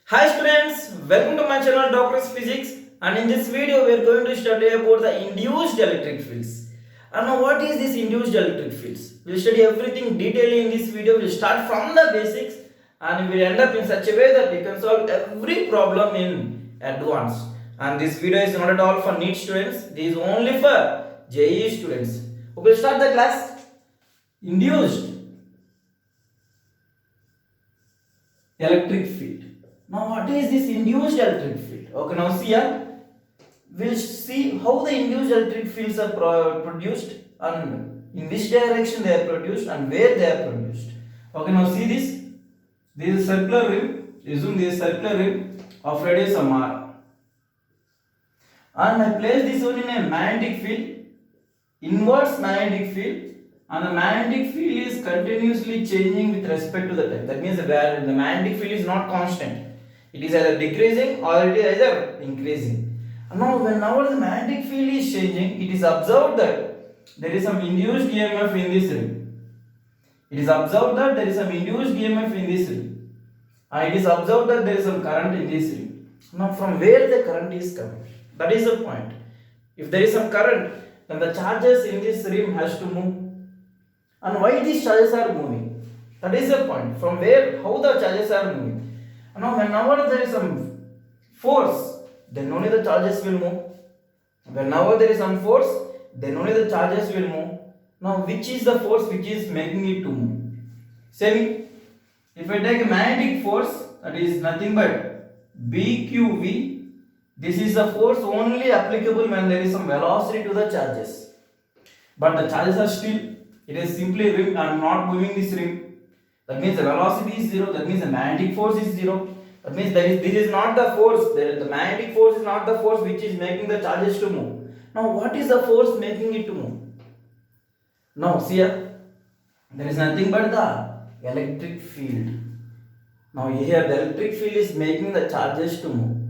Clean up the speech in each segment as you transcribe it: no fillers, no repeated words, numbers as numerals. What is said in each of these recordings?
Hi students, welcome to my channel Doctor's Physics, and in this video we are going to study about the induced electric fields. And now what is this induced electric fields? We will study everything detailing in this video. We will start from the basics and we will end up in such a way that we can solve every problem in advance. And this video is not at all for NEET students, this is only for JEE students. Okay, start the class. Induced electric field. Now what is this induced electric field? Okay, now see here, we'll see how the induced electric fields are produced and in which direction they are produced and where they are produced. Okay, now see this. This is a circular rim. Assume this is a circular rim of radius r. And I place this one in a magnetic field, inverse magnetic field, and the magnetic field is continuously changing with respect to the time. That means the magnetic field is not constant. It is either decreasing or it is either increasing. And now whenever the magnetic field is changing, it is observed that there is some induced EMF in this ring. It is observed that there is some induced EMF in this ring. And it is observed that there is some current in this ring. Now from where the current is coming? That is the point. If there is some current, then the charges in this rim has to move. And why these charges are moving? That is the point. From where, how the charges are moving. Now whenever there is some force, then only the charges will move. Whenever there is some force, then only the charges will move. Now which is the force which is making it to move? Say, if I take a magnetic force, that is nothing but BQV, this is the force only applicable when there is some velocity to the charges. But the charges are still, it is simply ring. I am not moving this ring. That means the velocity is zero. That means the magnetic force is zero. That means this is not the force. The magnetic force is not the force which is making the charges to move. Now what is the force making it to move? Now see here, there is nothing but the electric field. Now here the electric field is making the charges to move.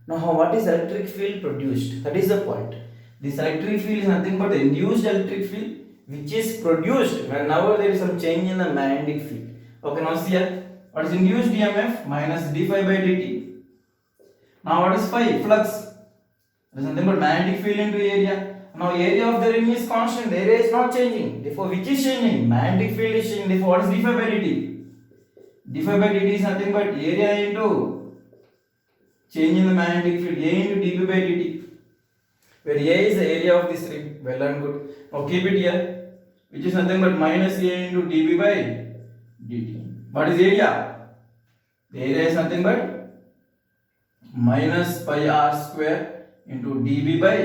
Now what is electric field produced? That is the point. This electric field is nothing but the induced electric field which is produced whenever there is some change in the magnetic field. Okay, now see here, what is induced EMF? Minus d phi by dt. Now what is phi? Flux. There is nothing but magnetic field into area. Now area of the ring is constant, the area is not changing. Therefore which is changing? Magnetic field is changing. Therefore what is d phi by dt? D phi by dt is nothing but area into change in the magnetic field, A into dB by dt. Where A is the area of this ring. Well and good. Now keep it here, which is nothing but minus A into dB by dt. What is area? The area is nothing but minus pi r square into dB by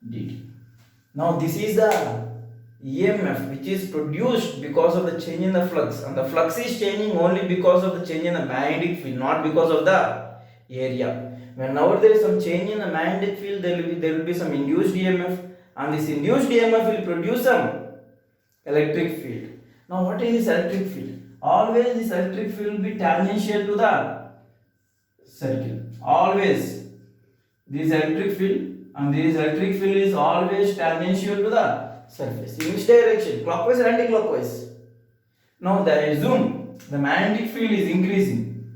dt. Now this is the EMF which is produced because of the change in the flux, and the flux is changing only because of the change in the magnetic field, not because of the area. Whenever there is some change in the magnetic field, there will be some induced EMF, and this induced EMF will produce some electric field. Now what is this electric field? Always this electric field will be tangential to the circle. Always this electric field, and this electric field is always tangential to the surface. In which direction? Clockwise or anti-clockwise? Now assume the magnetic field is increasing.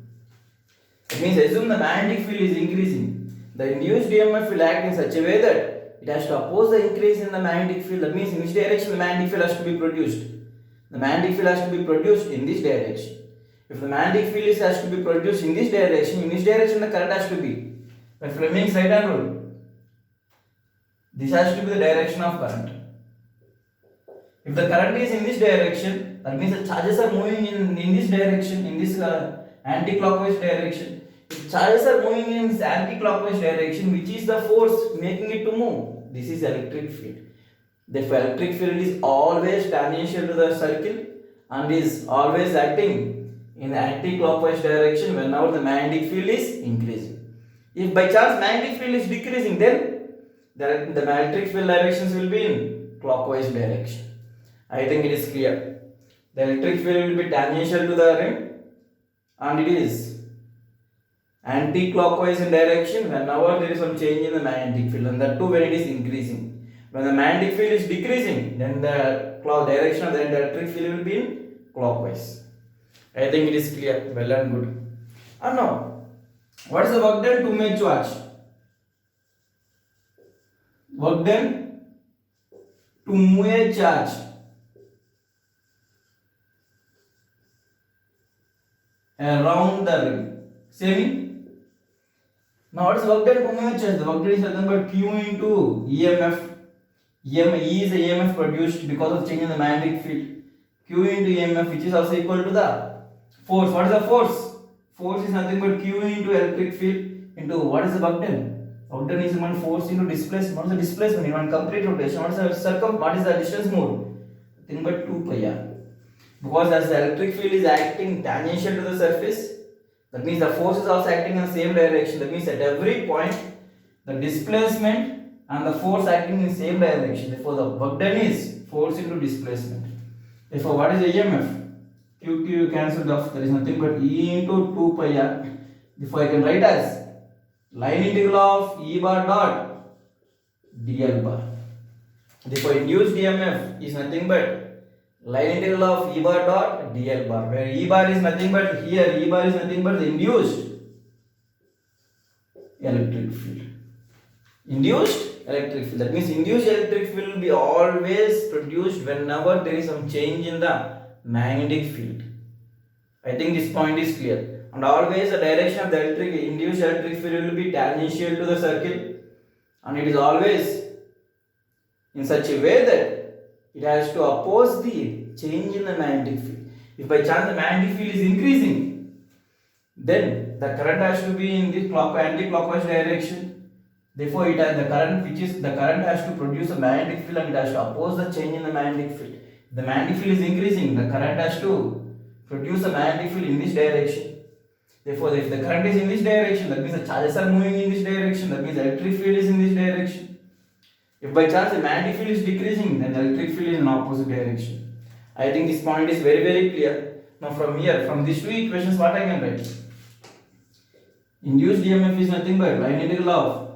It means assume the magnetic field is increasing. The induced EMF will act in such a way that it has to oppose the increase in the magnetic field. That means in which direction the magnetic field has to be produced? The magnetic field has to be produced in this direction. If the magnetic field has to be produced in this direction, in which direction the current has to be? By Fleming's right hand rule, this has to be the direction of current. If the current is in this direction, that means the charges are moving in this direction, in this anti-clockwise direction. If charges are moving in this anti-clockwise direction, which is the force making it to move? This is electric field. The electric field is always tangential to the circle and is always acting in the anti-clockwise direction whenever the magnetic field is increasing. If by chance magnetic field is decreasing, then the magnetic field directions will be in clockwise direction. I think it is clear. The electric field will be tangential to the ring and it is anti-clockwise in direction whenever there is some change in the magnetic field, and that too when it is increasing. When the magnetic field is decreasing, then the direction of the electric field will be in clockwise. I think it is clear, well and good. And now, what is the work done to make charge? Work done to move a charge around the ring. Same. Now, what is work done to move a charge? The work done is nothing but Q into EMF. E is the EMF produced because of change in the magnetic field. Q into EMF, which is also equal to the force. What is the force? Force is nothing but Q into electric field into what is the work done? Work done is one force into displacement. What is the displacement in one complete rotation? What is the what is the distance moved? Nothing but 2 pi r. Because as the electric field is acting tangential to the surface, that means the force is also acting in the same direction. That means at every point, the displacement and the force acting in the same direction. Therefore, the work done is force into displacement. Therefore, what is the EMF? Q cancelled off. There is nothing but E into 2 pi r. Therefore, I can write as line integral of E bar dot dl bar. Therefore, induced EMF is nothing but line integral of E bar dot dl bar. Where E bar is nothing but here E bar is nothing but the induced electric field. Induced electric field. That means induced electric field will be always produced whenever there is some change in the magnetic field. I think this point is clear. And always the direction of the induced electric field will be tangential to the circle, and it is always in such a way that it has to oppose the change in the magnetic field. If by chance the magnetic field is increasing, then the current has to be in this anti-clockwise direction. Therefore, it has the current has to produce a magnetic field and it has to oppose the change in the magnetic field. If the magnetic field is increasing, the current has to produce a magnetic field in this direction. Therefore, if the current is in this direction, that means the charges are moving in this direction. That means the electric field is in this direction. If by chance the magnetic field is decreasing, then the electric field is in opposite direction. I think this point is very, very clear. Now, from here, from these two equations, what I can write? Induced EMF is nothing but line integral of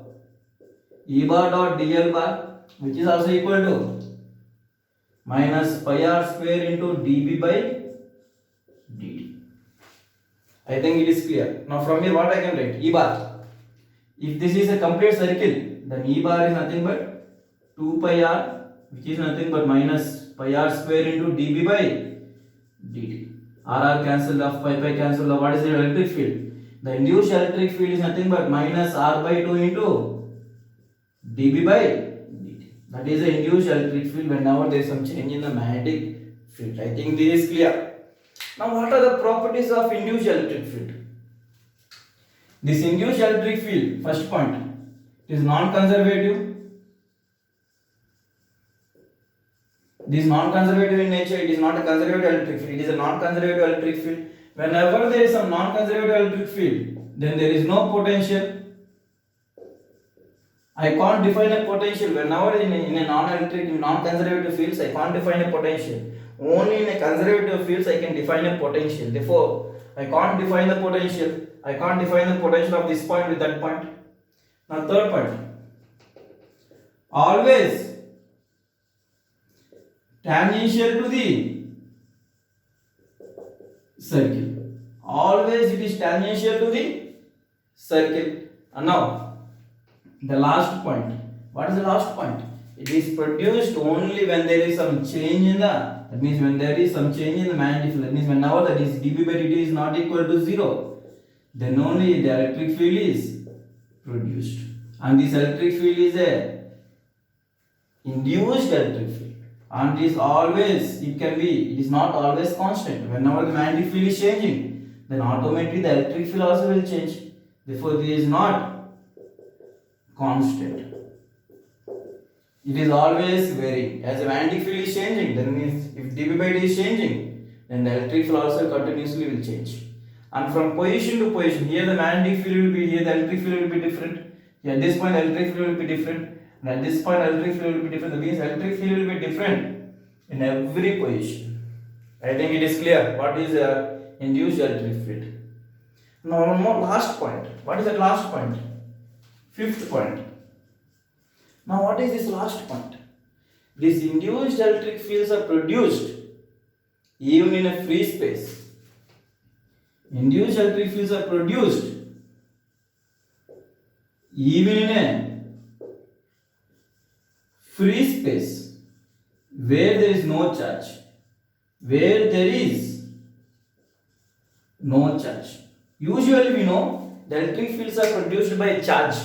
E bar dot dl bar, which is also equal to minus pi r square into dB by dt. I think it is clear. Now from here what I can write? E bar. If this is a complete circle, then E bar is nothing but 2 pi r, which is nothing but minus pi r square into dB by dt. R cancelled off, pi cancelled off. What is the electric field? The induced electric field is nothing but minus r by 2 into dB by dt. That is the induced electric field whenever there is some change in the magnetic field. I think this is clear. Now, what are the properties of induced electric field? This induced electric field, first point, it is non-conservative. This is non-conservative in nature. It is not a conservative electric field. It is a non-conservative electric field. Whenever there is some non-conservative electric field, then there is no potential. I can't define a potential. Whenever in a non-conservative fields, I can't define a potential. Only in a conservative fields, I can define a potential. Therefore, I can't define the potential. I can't define the potential of this point with that point. Now, third point. Always tangential to the circle. Always it is tangential to the circle. And now, the last point. What is the last point? It is produced only when there is some change in the, that means when there is some change in the magnetic field. That means whenever that is dB by dt is not equal to 0, then only the electric field is produced. And this electric field is a induced electric field. And it is always, it is not always constant. Whenever the magnetic field is changing, then automatically the electric field also will change. Therefore, this is not constant. It is always varying. As the magnetic field is changing, that means if dB by dt is changing, then the electric field also continuously will change. And from position to position, here the magnetic field will be here, the electric field will be different. Here at this point, the electric field will be different. And at this point, the electric field will be different. That means electric field will be different in every position. I think it is clear what is induced electric field. Now, one more last point. What is the last point? Fifth point. Now, what is this last point? These induced electric fields are produced even in a free space. Induced electric fields are produced even in a free space where there is no charge. Where there is no charge. Usually we know the electric fields are produced by charge.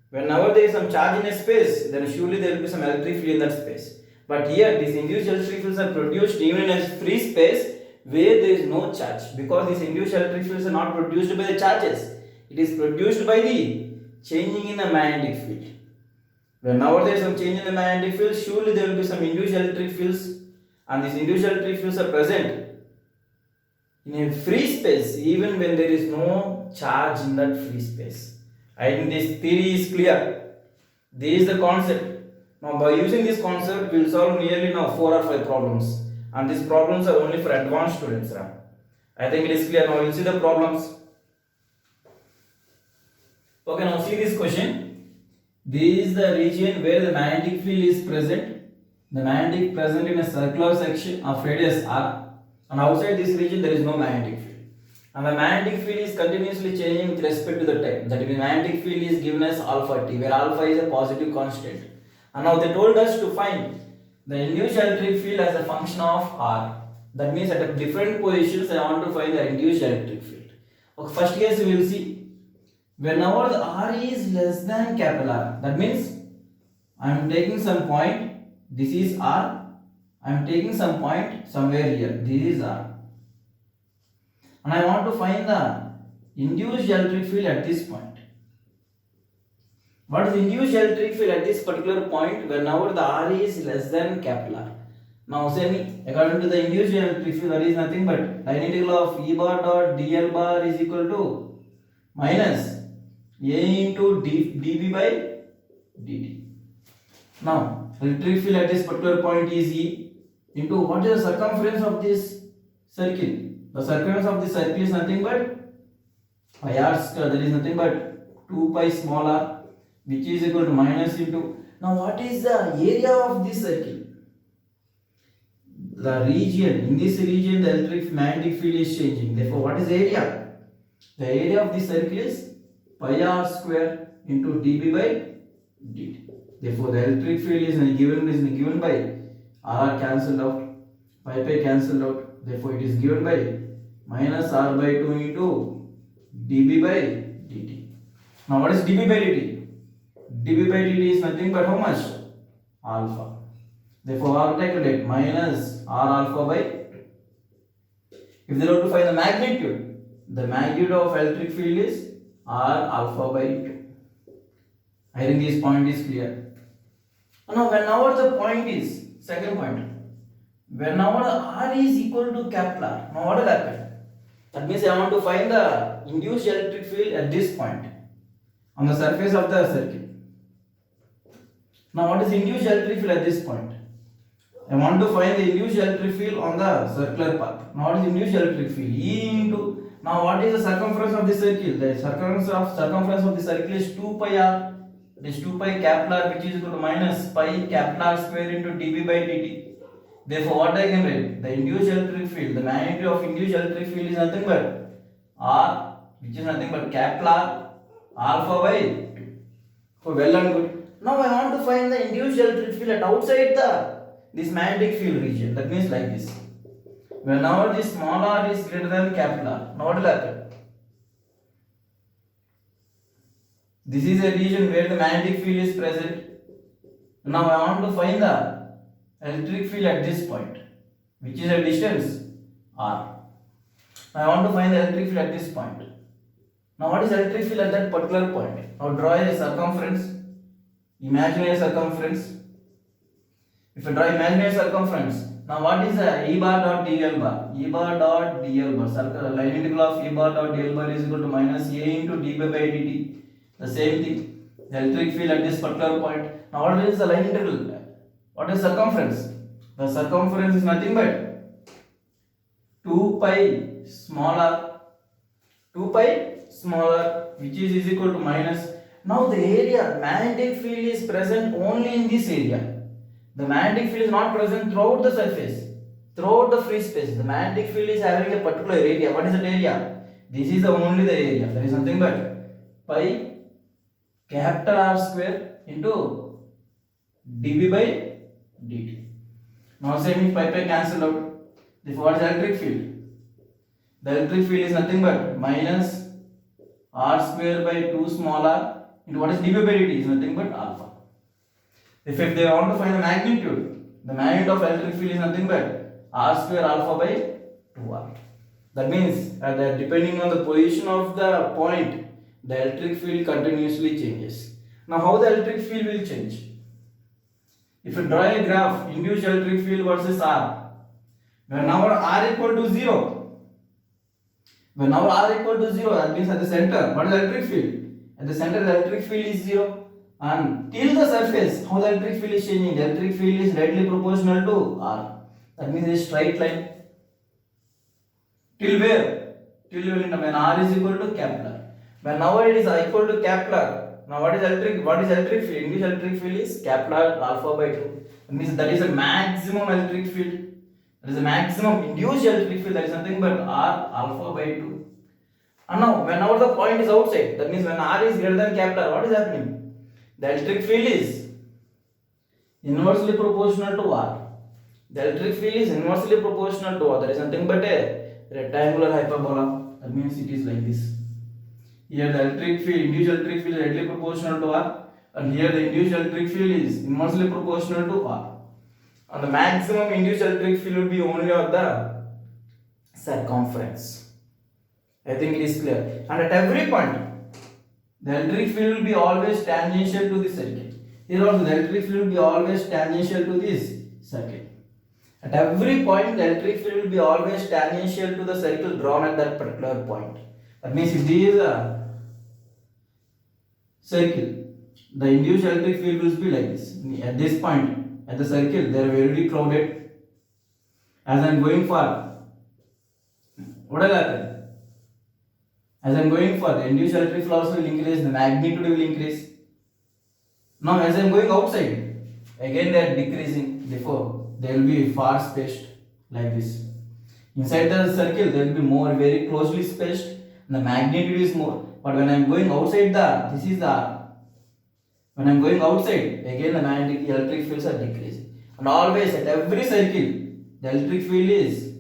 Whenever there is some charge in a space, then surely there will be some electric field in that space. But here these induced electric fields are produced even in a free space where there is no charge, because these induced electric fields are not produced by the charges. It is produced by the changing in the magnetic field. Whenever there is some change in the magnetic field, surely there will be some induced electric fields, and these induced electric fields are present in a free space even when there is no charge in that free space. I think this theory is clear. This is the concept. Now by using this concept, we will solve nearly now 4 or 5 problems, and these problems are only for advanced students. I think it is clear. Now we will see the problems. Okay, now see this question. This is the region where the magnetic field is present. The magnetic present in a circular section of radius r, and outside this region there is no magnetic field. And the magnetic field is continuously changing with respect to the time. That is, the magnetic field is given as alpha t, where alpha is a positive constant. And now they told us to find the induced electric field as a function of r. That means at different positions I want to find the induced electric field. Okay, first case we will see. Whenever the r is less than capital R, that means I am taking some point. This is r. I am taking some point somewhere here. This is r. And I want to find the induced electric field at this point. What is the induced electric field at this particular point whenever the r is less than capital R? Now say me, according to the induced electric field, that is nothing but line integral of E bar dot dl bar is equal to minus A into dB by dt. Now electric field at this particular point is E into what is the circumference of this circle? The circumference of the circle is nothing but pi r square, that is nothing but 2 pi small r, which is equal to minus into. Now what is the area of this circle? The region, in this region the electric magnetic field is changing. Therefore what is the area? The area of this circle is pi r square into dB by dt. Therefore the electric field is given by r cancelled out, pi cancelled out. Therefore it is given by minus r by 2 into dB by dt. Now what is dB by dt? dB by dt is nothing but how much? Alpha. Therefore r calculate minus r alpha by, if they were to find the magnitude of electric field is r alpha by 2. I think this point is clear. Now whenever the point is, second point, whenever r is equal to capital R, now what will happen? That means I want to find the induced electric field at this point on the surface of the circle. Now what is induced electric field at this point? I want to find the induced electric field on the circular path. Now what is induced electric field? E into, now what is the circumference of the circle? The circumference of the circle is 2 pi r. It is 2 pi capital R, which is equal to minus pi capital R square into dB by dt. Therefore what I can write? The induced electric field, the magnitude of induced electric field is nothing but r, which is nothing but capital R alpha by 2. So well and good. Now I want to find the induced electric field at outside this magnetic field region. That means like this. Whenever this small r is greater than capital R, now what will happen? This is a region where the magnetic field is present. Now I want to find the electric field at this point, which is a distance r. I want to find the electric field at this point. Now what is electric field at that particular point? Now draw a circumference, imaginary circumference. If I draw imaginary circumference, now what is the E bar dot dl bar? E bar dot dl bar, circle, line integral of E bar dot dl bar is equal to minus A into dB by dt. The same thing, the electric field at this particular point. Now what is the line integral? What is circumference? The circumference is nothing but 2 pi smaller, 2 pi smaller, which is equal to minus. Now the area, magnetic field is present only in this area. The magnetic field is not present throughout the surface, throughout the free space. The magnetic field is having a particular area. What is that area? This is the only the area. There is nothing but pi capital R square into dB by dt. Now same if pi cancel out. Therefore, what is electric field? The electric field is nothing but minus R square by 2 small r into what is dB by dt is nothing but alpha. If they want to find the magnitude of electric field is nothing but R square alpha by 2r. That means depending on the position of the point, the electric field continuously changes. Now how the electric field will change? If you draw a graph, induced electric field versus R, whenever R equal to 0, that means at the center, what is the electric field? At the center, the electric field is 0. And till the surface, how the electric field is changing? The electric field is directly proportional to R. That means a straight line. Till where? Till when R is equal to capital R. Whenever it is equal to capital R, now what is electric field? Induced electric field is capital R alpha by 2. That means that is a maximum electric field. That is a maximum induced electric field. That is nothing but R alpha by 2. And now whenever the point is outside, that means when R is greater than capital R, what is happening? The electric field is inversely proportional to R. The electric field is inversely proportional to R. There is nothing but a rectangular hyperbola. That means it is like this. Here the induced electric field is directly proportional to R, and here the induced electric field is inversely proportional to R. And the maximum induced electric field will be only on the circumference. I think it is clear. And at every point, the electric field will be always tangential to the circuit. Here also the electric field will be always tangential to this circuit. At every point, the electric field will be always tangential to the circle drawn at that particular point. That means if this is a circle, the induced electric field will be like this. At this point, at the circle, they are very crowded. As I am going far, what will happen? As I am going far, the induced electric field also will increase, the magnitude will increase. Now, as I am going outside, again they are decreasing. Therefore, they will be far spaced like this. Inside the circle, they will be more very closely spaced. The magnitude is more. But when I am going outside this is the R. When I am going outside, again the magnetic electric fields are decreasing. And always at every circle, the electric field is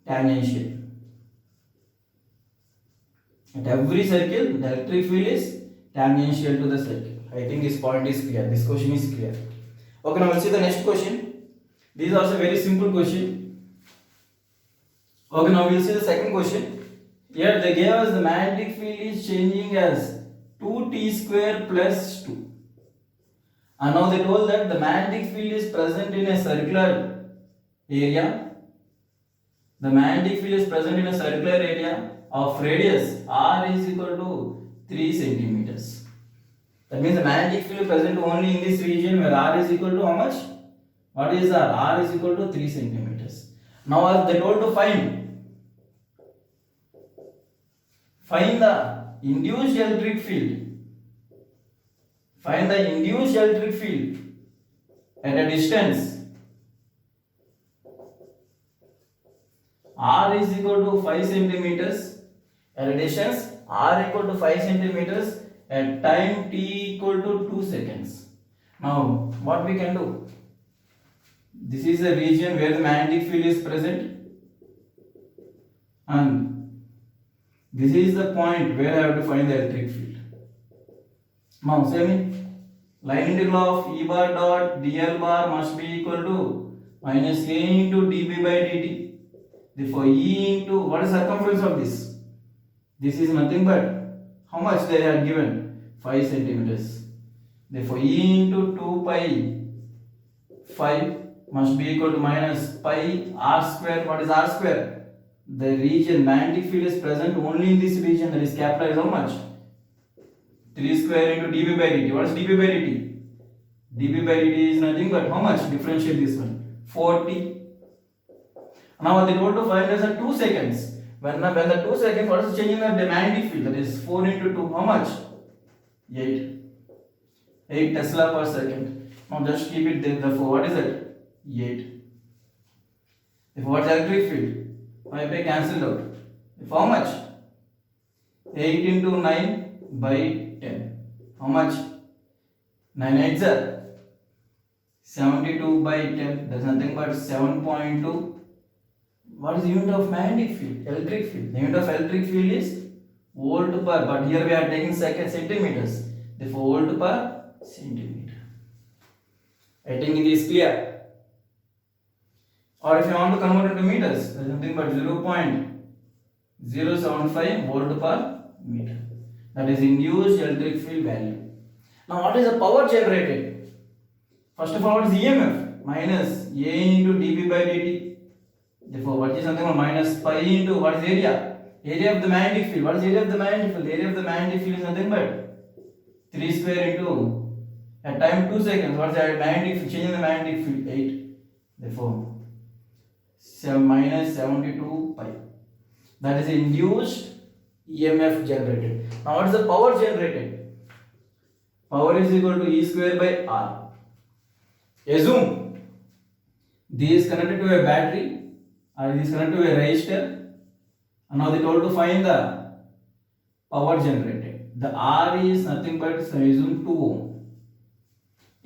tangential. At every circle, the electric field is tangential to the circle. I think this point is clear. This question is clear. Okay, now we'll see the next question. This is also a very simple question. Okay, now we'll see the second question. Here they gave us the magnetic field is changing as 2t square plus 2. And now they told that the magnetic field is present in a circular area. The magnetic field is present in a circular area of radius r is equal to 3 centimeters. That means the magnetic field is present only in this region where r is equal to how much? What is r? R is equal to 3 centimeters. Now as they told to find the induced electric field. Find the induced electric field at a distance r is equal to 5 centimeters. At a distance r equal to 5 centimeters at time t equal to 2 seconds. Now what we can do? This is the region where the magnetic field is present, and this is the point where I have to find the electric field. Now say me, line integral of E bar dot dl bar must be equal to minus a into dB by dt. Therefore E into, what is circumference of this? This is nothing but, how much they are given? 5 centimeters. Therefore E into 2 pi 5 must be equal to minus pi r square. What is r square? The region magnetic field is present only in this region, that is capital is how much? 3 square into dB by dt. What is dB by dt? dB by dt is nothing but how much? Differentiate this one. 40. Now they told to find as a 2 seconds. When the 2 seconds, what is changing the magnetic field? That is 4 into 2. How much? 8. 8 Tesla per second. Now just keep it there. Therefore, what is it? 8. If what is electric field? Pi cancelled out. If how much? 8 into 9 by 10. How much? 9 8s are 72 by 10. That's nothing but 7.2. What is the unit of magnetic field? Electric field. The unit of electric field is volt per. But here we are taking second centimeters. Therefore, volt per centimeter. I think it is clear. Or if you want to convert it to meters, there is nothing but 0.075 volt per meter. That is induced electric field value. Now, what is the power generated? First of all, what is EMF? Minus A into dB by dt. Therefore, what is something called minus pi into what is area? Area of the magnetic field. What is area of the magnetic field? The area of the magnetic field is nothing but 3 square into at time 2 seconds. What is the magnetic field? Change in the magnetic field 8. Therefore, minus 72 pi. That is induced EMF generated. Now, what is the power generated? Power is equal to E square by R. Assume this is connected to a battery or this is connected to a resistor, and now they told to find the power generated. The R is nothing but assume 2 ohm.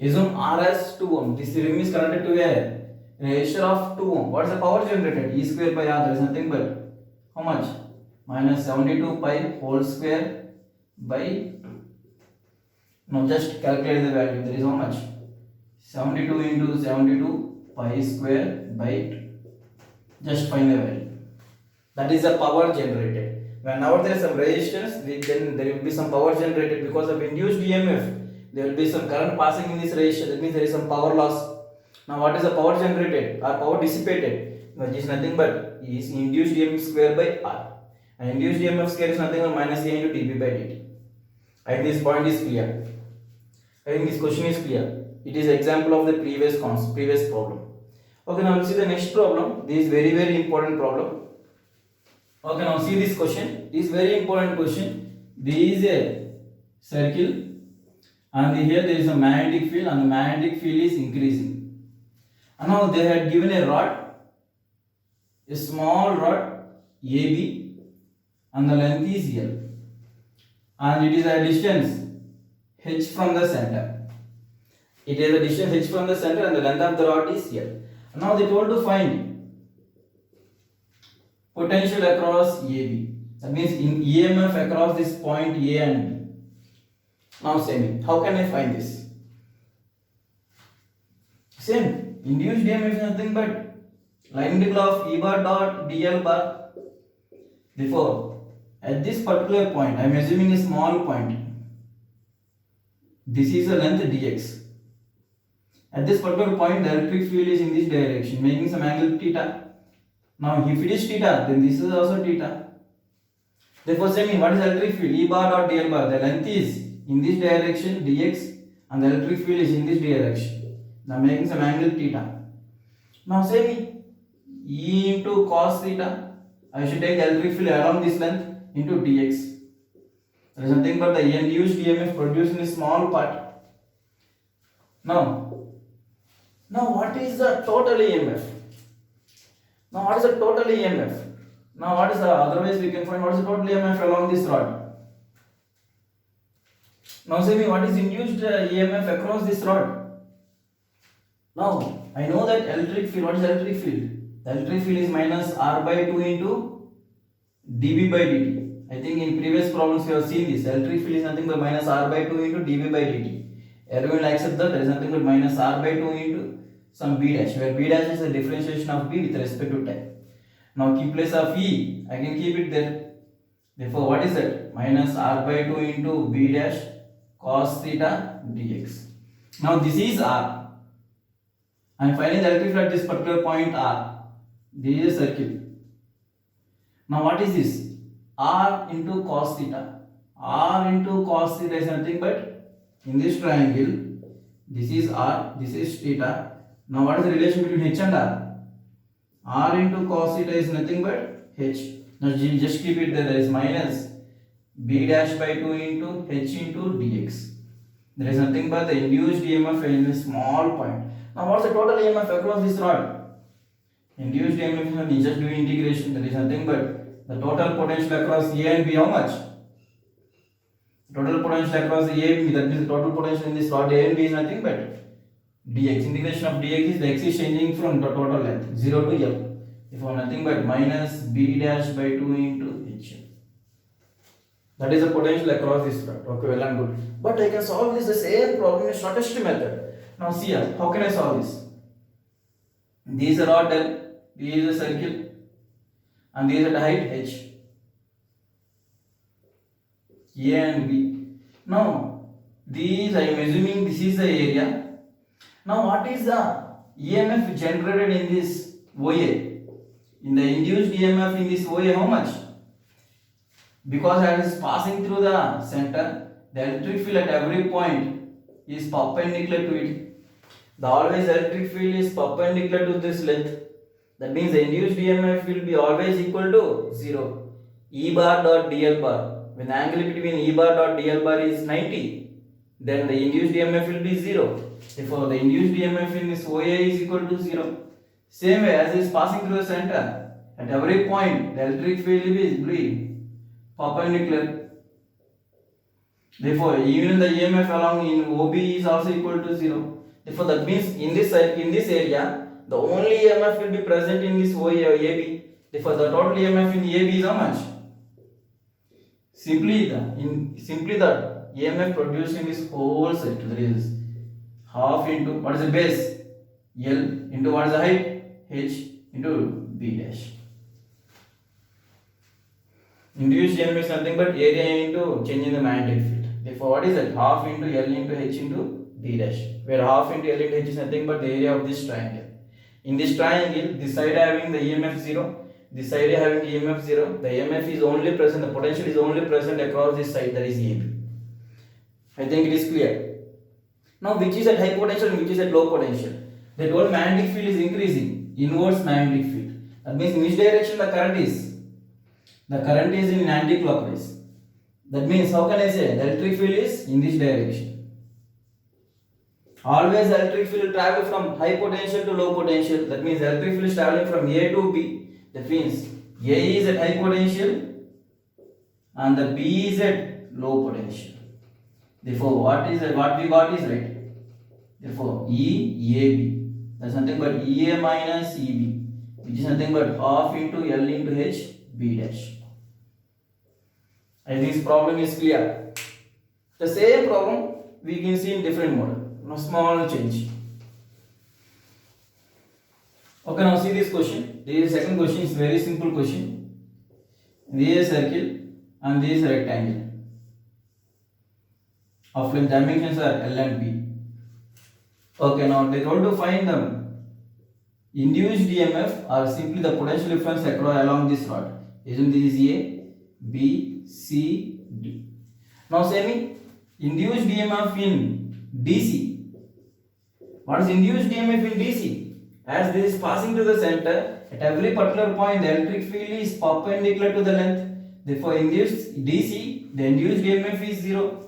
Assume R as 2 ohm. This ring is connected to a resistor of 2 ohm. What is the power generated? E square by R. There is nothing but how much? Minus 72 pi whole square by 2. Now just calculate the value. There is how much? 72 into 72 pi square by 2. Just find the value. That is the power generated. Whenever there is some resistance, then there will be some power generated because of induced EMF. There will be some current passing in this resistor. That means there is some power loss. Now, what is the power generated or power dissipated? Which is nothing but is induced EMF square by R. And induced EMF square is nothing but minus A into dB by dt. I think this point is clear. I think this question is clear. It is example of the previous problem. Okay, now see the next problem. This is very important problem. Okay, now see this question. This very important question. This is a circle, and here there is a magnetic field, and the magnetic field is increasing. And now they had given a rod, a small rod AB, and the length is L, and it is a distance h from the center. It is a distance h from the center, and the length of the rod is L. Now they told to find potential across AB. That means in EMF across this point A and B. Now say me, how can I find this? Same, induced EMF is nothing but line integral of E bar dot dl bar. Therefore, at this particular point, I am assuming a small point. This is a length dx. At this particular point, the electric field is in this direction, making some angle theta. Now, if it is theta, then this is also theta. Therefore, say me, what is electric field? E bar dot dl bar. The length is in this direction, dx, and the electric field is in this direction. Now, making some angle theta. Now, say me, E into cos theta. I should take the electric field along this length into dx. There is nothing but the induced EMF produced in a small part. Now what is the total EMF? Now what is the total EMF? Now what is the otherwise we can find what is the total EMF along this rod? Now say me what is induced EMF across this rod? Now I know that electric field. What is electric field? The electric field is minus R by 2 into dB by dt. I think in previous problems we have seen this. Electric field is nothing but minus R by 2 into dB by dt. Everyone will accept that there is nothing but minus R by 2 into some B dash, where B dash is the differentiation of B with respect to time. Now keep place of E, I can keep it there. Therefore, what is that? Minus R by 2 into B dash cos theta dx. Now this is R. I am finding the electric field at this particular point R. This is a circle. Now what is this? R into cos theta. R into cos theta is nothing but in this triangle. This is R, this is theta. Now what is the relation between H and R? R into cos theta is nothing but H. Now just keep it there. There is minus B dash by 2 into H into dx. There is nothing but the induced EMF in a small point. Now what is the total EMF across this rod? Induced EMF is just doing integration. There is nothing but the total potential across A and B. How much? Total potential across the A, that means the total potential in this rod A and B is nothing but dx. Integration of dx is the x is changing from the total length 0 to L. Therefore nothing but minus B dash by 2 into H. That is the potential across this rod. Okay, well and good. But I can solve this the same problem in shortest method. Now see here, how can I solve this? This is a rod L, this is a circle, and this is at height H. A and B. Now, these I am assuming this is the area. Now, what is the EMF generated in this OA? In the induced EMF in this OA, how much? Because as it is passing through the center, the electric field at every point is perpendicular to it. The always electric field is perpendicular to this length. That means the induced EMF will be always equal to 0. E bar dot dl bar. When the angle between E bar dot dl bar is 90, then the induced EMF will be 0. Therefore, the induced EMF in this OA is equal to 0. Same way as it is passing through the center, at every point the electric field will be perpendicular. Therefore, even the EMF along in OB is also equal to 0. Therefore, that means in this area, the only EMF will be present in this OA or AB. Therefore, the total EMF in AB is how much? Simply the EMF produced in this whole circle, that is half into what is the base? L into what is the height? H into B dash. Induced EMF is nothing but area into change in the magnetic field. Therefore, what is that? Half into L into H into B dash. Where half into L into H is nothing but the area of this triangle. In this triangle, this side having the EMF 0. This side having EMF 0, the EMF is only present, the potential is only present across this side, that is AB. I think it is clear. Now, which is at high potential and which is at low potential? The total magnetic field is increasing, inverse magnetic field. That means in which direction the current is? The current is in anti-clockwise. That means, how can I say? The electric field is in this direction. Always the electric field will travel from high potential to low potential. That means the electric field is traveling from A to B. That means A is at high potential and the B is at low potential. Therefore, what we got is right. Therefore, EAB. That's nothing but EA minus EB, which is nothing but half into L into H B dash. I think this problem is clear. The same problem we can see in different model. No small change. Okay, now see this question. This is second question. It's very simple question. This is a circle and this is a rectangle. Of length dimensions are L and B. Okay, now they want to find the induced EMF or simply the potential difference across along this rod. Assume this is A, B, C, D. Now say me induced EMF in DC. What is induced EMF in DC? As this is passing to the center, at every particular point the electric field is perpendicular to the length. Therefore, in this DC, the induced EMF is 0.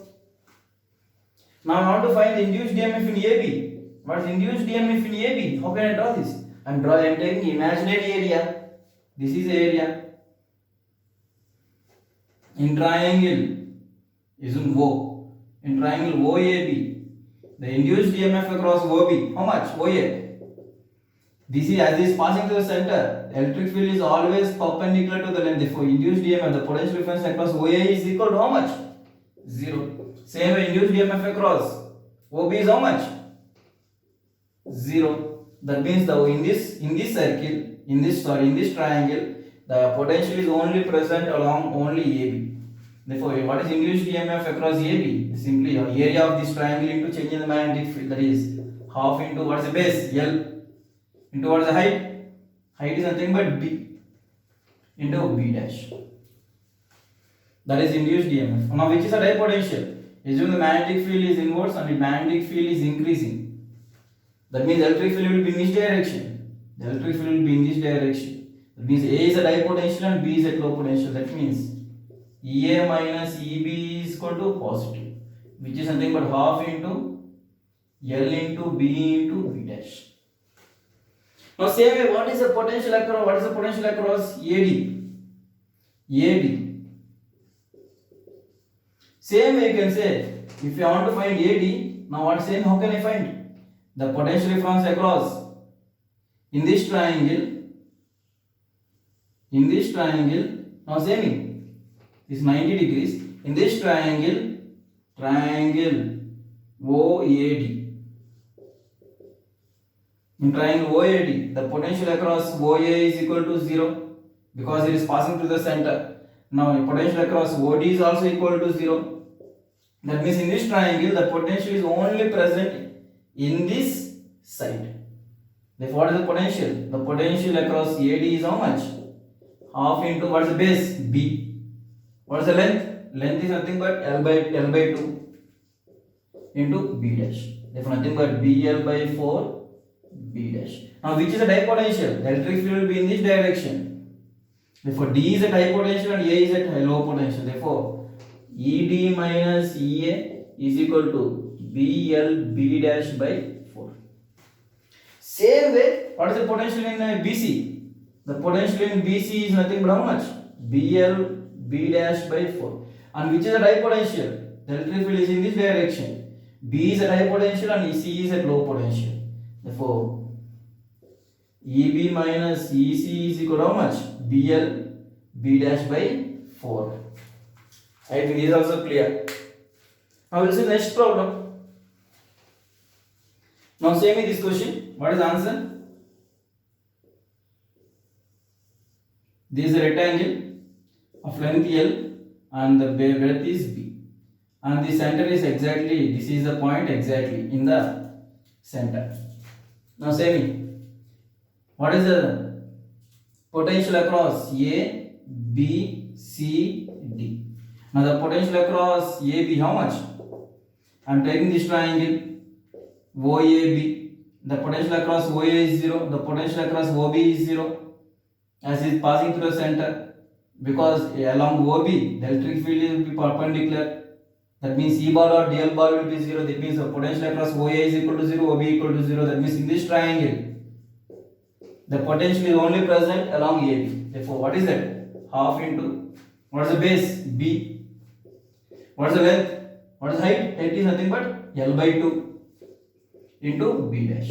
Now I want to find the induced EMF in AB. What is induced EMF in AB? How can I draw this? I am taking imaginary area. This is area. In triangle, assume O. In triangle OAB, the induced EMF across OB, how much? OA. This is as is passing to the center, the electric field is always perpendicular to the length. Therefore, induced EMF, the potential difference across OA is equal to how much? 0. Same way, induced EMF across OB is how much? 0. That means in this circle, in this triangle, the potential is only present along only AB. Therefore, what is induced EMF across AB? Simply area of this triangle into change in the magnetic field, that is half into what is the base? L. Into what is the height? Height is nothing but B into B dash. That is induced EMF. Now, which is at high potential? Assume the magnetic field is inverse and the magnetic field is increasing. That means electric field will be in this direction. The electric field will be in this direction. That means A is at high potential and B is at low potential. That means EA minus EB is equal to positive, which is nothing but half into L into B into B dash. Now, same way, what is the potential across AD? AD. Same way you can say, if you want to find AD, now what same, how can I find the potential difference across in this triangle, now same, this 90 degrees, in this triangle OAD, in triangle OAD, the potential across OA is equal to 0 because it is passing through the center. Now potential across OD is also equal to 0. That means in this triangle the potential is only present in this side. Therefore what is the potential? The potential across AD is how much? Half into, what is the base? B. What is the length? Length is nothing but L by 2 into B dash. Therefore nothing but BL by 4 B dash. Now which is the dipotential? The electric field will be in this direction. Therefore D is at high potential and A is at low potential. Therefore ED minus EA is equal to BL B dash by 4. Same way, what is the potential in BC? The potential in BC is nothing but how much? BL B dash by 4. And which is the dipotential? The electric field is in this direction. B is at high potential and EC is at low potential. Therefore EB minus EC is equal to how much? BL B dash by 4. I think this is also clear. Now we will see next problem. Now say me this question. What is the answer? This is a rectangle of length L and the breadth is B. And the center is exactly, this is the point exactly in the center. Now say me, what is the potential across A, B, C, D? Now the potential across AB how much? I am taking this triangle OAB. The potential across OA is 0. The potential across OB is 0 as it is passing through the center, because along OB the electric field will be perpendicular. That means E bar or DL bar will be 0. That means the potential across OA is equal to 0, OB equal to 0. That means in this triangle the potential is only present along AB. Therefore what is that? Half into, what is the base? B. What is the length? What is the height? Height is nothing but L by 2 into B dash.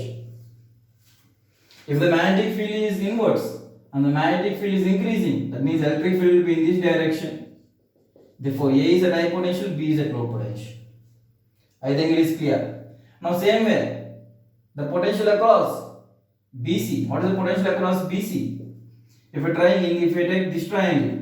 If the magnetic field is inverse and the magnetic field is increasing, that means electric field will be in this direction. Therefore A is at high potential, B is at low potential. I think it is clear. Now same way, the potential across BC. What is the potential across BC? If a triangle, if we take this triangle,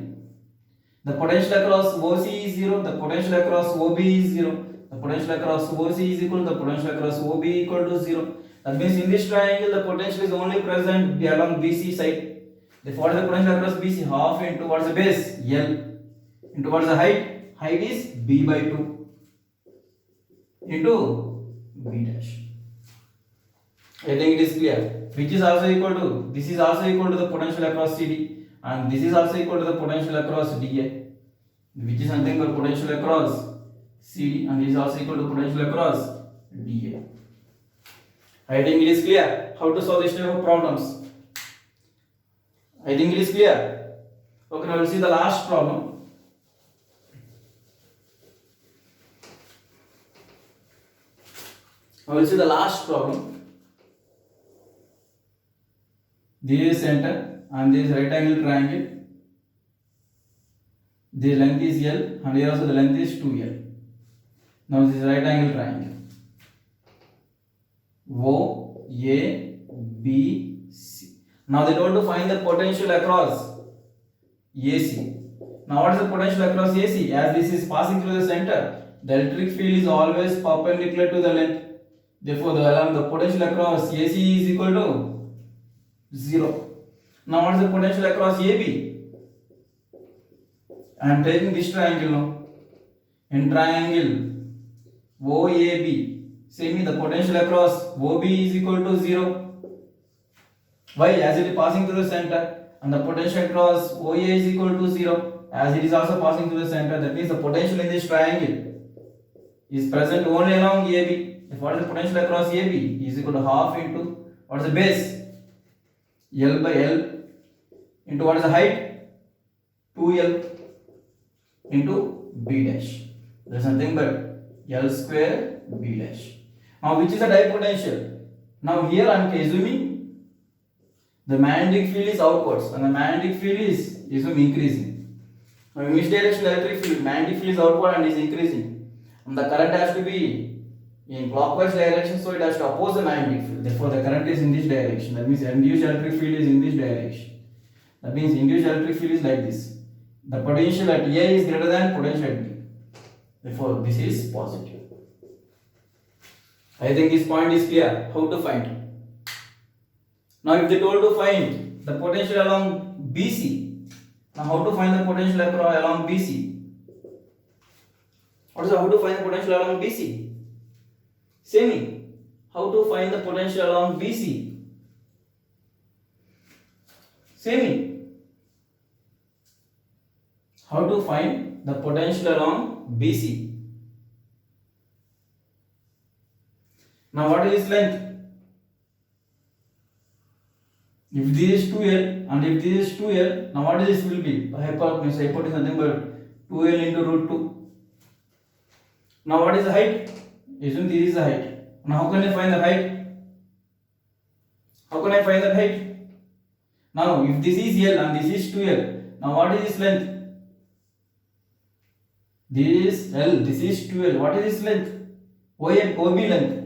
the potential across OC is 0, the potential across OB is 0, the potential across OC is equal to the potential across OB equal to 0. That means in this triangle the potential is only present along BC side. Therefore what is the potential across BC? Half into, what is the base? L into, what is the height? Height is B by 2 into B dash. I think it is clear. Which is also equal to, this is also equal to the potential across CD, and this is also equal to the potential across DA, which is nothing but potential across CD, and this is also equal to potential across DA. I think it is clear how to solve this type of problems. I think it is clear. Okay, now we will see the last problem. Now we will see the last problem. This is center and this is rectangle triangle. The length is L and here also the length is 2L. Now this is right angle triangle. O, A, B, C. Now they told to find the potential across AC. Now what is the potential across AC? As this is passing through the center, the electric field is always perpendicular to the length. Therefore the potential across AC is equal to 0. Now what is the potential across AB? I am taking this triangle now. In triangle OAB, say me the potential across OB is equal to 0. Why? As it is passing through the center, and the potential across OA is equal to 0 as it is also passing through the center. That means the potential in this triangle is present only along AB. If what is the potential across AB is equal to half into, what is the base? L by L into, what is the height? 2L into B dash. There is nothing but L square B dash. Now which is the dipotential? Now here I am assuming the magnetic field is outwards and the magnetic field is increasing. Now in which direction the electric field? Magnetic field is outward and is increasing. And the current has to be in clockwise direction, so it has to oppose the magnetic field. Therefore the current is in this direction. That means induced electric field is in this direction. That means induced electric field is like this. The potential at A is greater than potential at B. Therefore this is positive. I think this point is clear. How to find? Now if they told to find the potential along BC, now how to find the potential along BC? What is how to find the potential along BC? Same. How to find the potential along BC? Same. How to find the potential along BC? Now what is its length? If this is 2L and if this is 2L, now what is this will be? Hypotenuse is nothing but 2L into root 2. Now what is the height? Assume this is the height. Now how can I find the height? How can I find that height? Now if this is L and this is 2L, now what is this length? This is L, this is 2L. What is this length? OB length.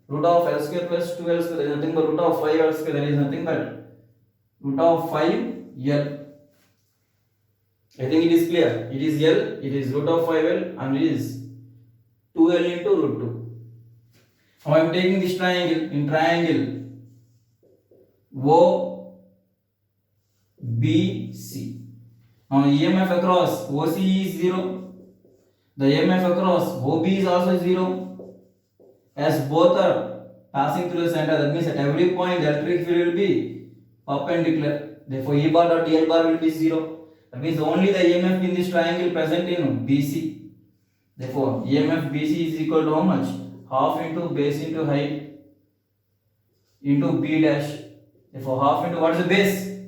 Root of L square plus 2L square, there is nothing but root of 5L square, there is nothing but root of 5L. I think it is clear. It is L, it is root of 5L and it is 2L into root 2. Now I am taking this triangle. In triangle OBC. Now EMF across OC is 0. The EMF across OB is also 0. As both are passing through the center, that means at every point the electric field will be perpendicular. Therefore, E bar dot dl bar will be 0. That means only the EMF in this triangle present in BC. Therefore, EMF BC is equal to how much? Half into base into height into B dash. Therefore, half into what is the base?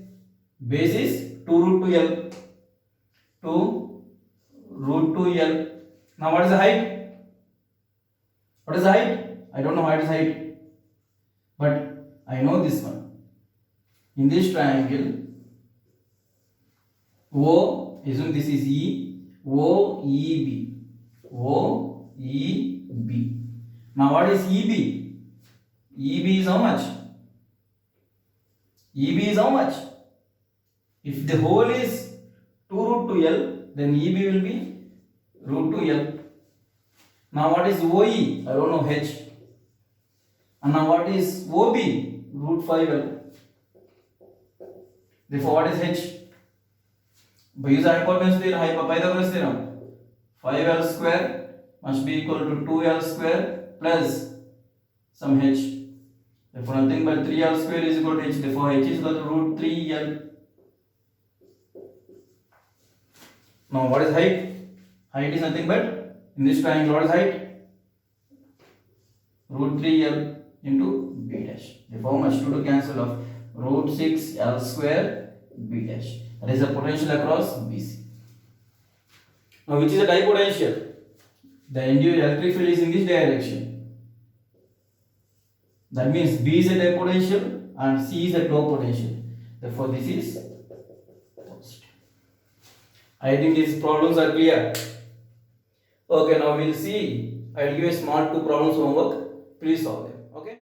Base is 2 root 2L. 2 root 2L. Now, what is the height? What is the height? I don't know what is height, but I know this one. In this triangle, O, assume this is E, O, E, B. O, E, B. Now what is EB? EB is how much? EB is how much? If the whole is 2 root 2L, then EB will be root 2L. Now what is OE? I don't know H. And now what is OB? Root 5L. Therefore what is H? By use hypotenuse theorem, Pythagoras theorem, 5L square must be equal to 2L square plus some H. Therefore nothing but 3L square is equal to H. Therefore H is equal to root 3L. Now what is height? Height is nothing but, in this triangle, what is height? Root 3L into B dash. Therefore, how much to cancel off? Root 6L square B dash. That is the potential across BC. Now, which is the dipotential? The induced electric field is in this direction. That means B is a dipotential and C is a low potential. Therefore, this is positive. I think these problems are clear. Okay, now we'll see. I'll give a small 2 problems homework. Please solve them. Okay.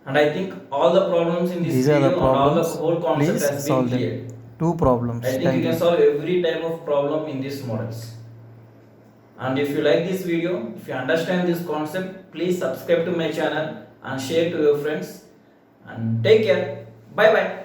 And I think all the problems in this These video are the problems. all the whole concept Please has solve been them. cleared. 2 problems. I think Thank you can you. solve every type of problem in these models. And if you like this video, if you understand this concept, please subscribe to my channel and share to your friends. And take care. Bye bye.